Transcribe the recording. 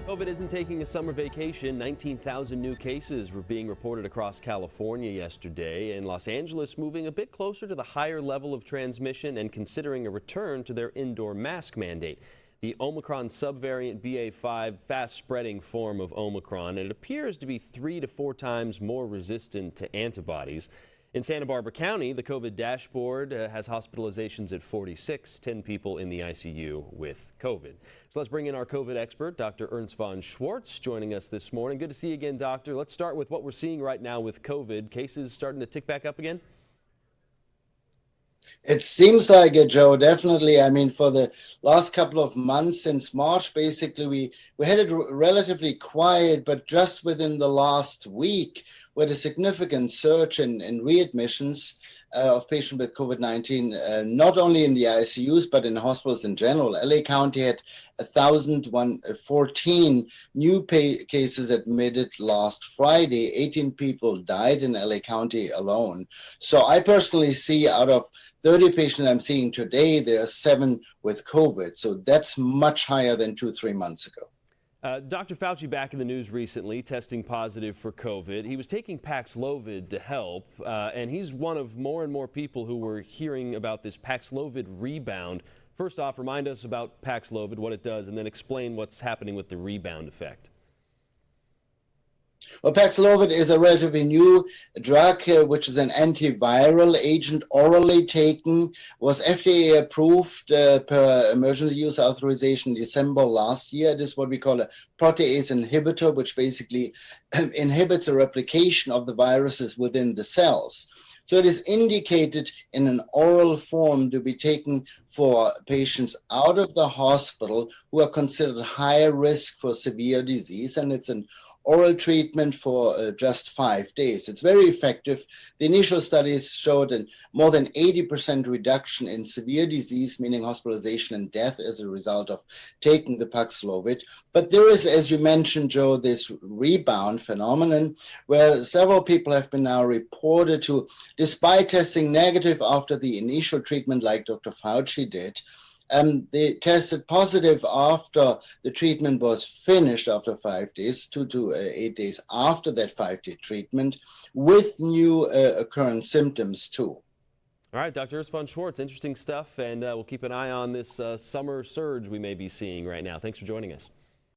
COVID isn't taking a summer vacation. 19,000 new cases were being reported across California yesterday, and Los Angeles moving a bit closer to the higher level of transmission and considering a return to their indoor mask mandate. The Omicron subvariant BA.5, fast-spreading form of Omicron, and it appears to be 3 to 4 times more resistant to antibodies. In Santa Barbara County, the COVID dashboard has hospitalizations at 46, 10 people in the ICU with COVID. So let's bring in our COVID expert, Dr. Ernst von Schwarz, joining us this morning. Good to see you again, doctor. Let's start with what we're seeing right now with COVID. Cases starting to tick back up again? It seems like it, Joe, definitely. I mean, for the last couple of months since March, basically, we had it relatively quiet, but just within the last week, we had a significant surge in readmissions of patients with COVID-19, not only in the ICUs, but in hospitals in general. LA County had 1,014 new cases admitted last Friday. 18 people died in LA County alone. So I personally see out of 30 patients I'm seeing today, there are 7 with COVID. So that's much higher than 2-3 months ago. Dr. Fauci back in the news recently, testing positive for COVID. He was taking Paxlovid to help, and he's one of more and more people who were hearing about this Paxlovid Rebound. First off, remind us about Paxlovid, what it does, and then explain what's happening with the rebound effect. Well, Paxlovid is a relatively new drug, which is an antiviral agent orally taken, was FDA approved per emergency use authorization in December last year. It is what we call a protease inhibitor, which basically inhibits the replication of the viruses within the cells. So it is indicated in an oral form to be taken for patients out of the hospital who are considered high risk for severe disease, and it's an oral treatment for just 5 days. It's very effective. The initial studies showed a more than 80% reduction in severe disease, meaning hospitalization and death as a result of taking the Paxlovid. But there is, as you mentioned, Joe, this rebound phenomenon where several people have been now reported to, despite testing negative after the initial treatment like Dr. Fauci did, they tested positive after the treatment was finished after 5 days, 2 to 8 days after that 5-day treatment, with new occurrent symptoms too. All right, Dr. Ernst von Schwarz, interesting stuff, and we'll keep an eye on this summer surge we may be seeing right now. Thanks for joining us.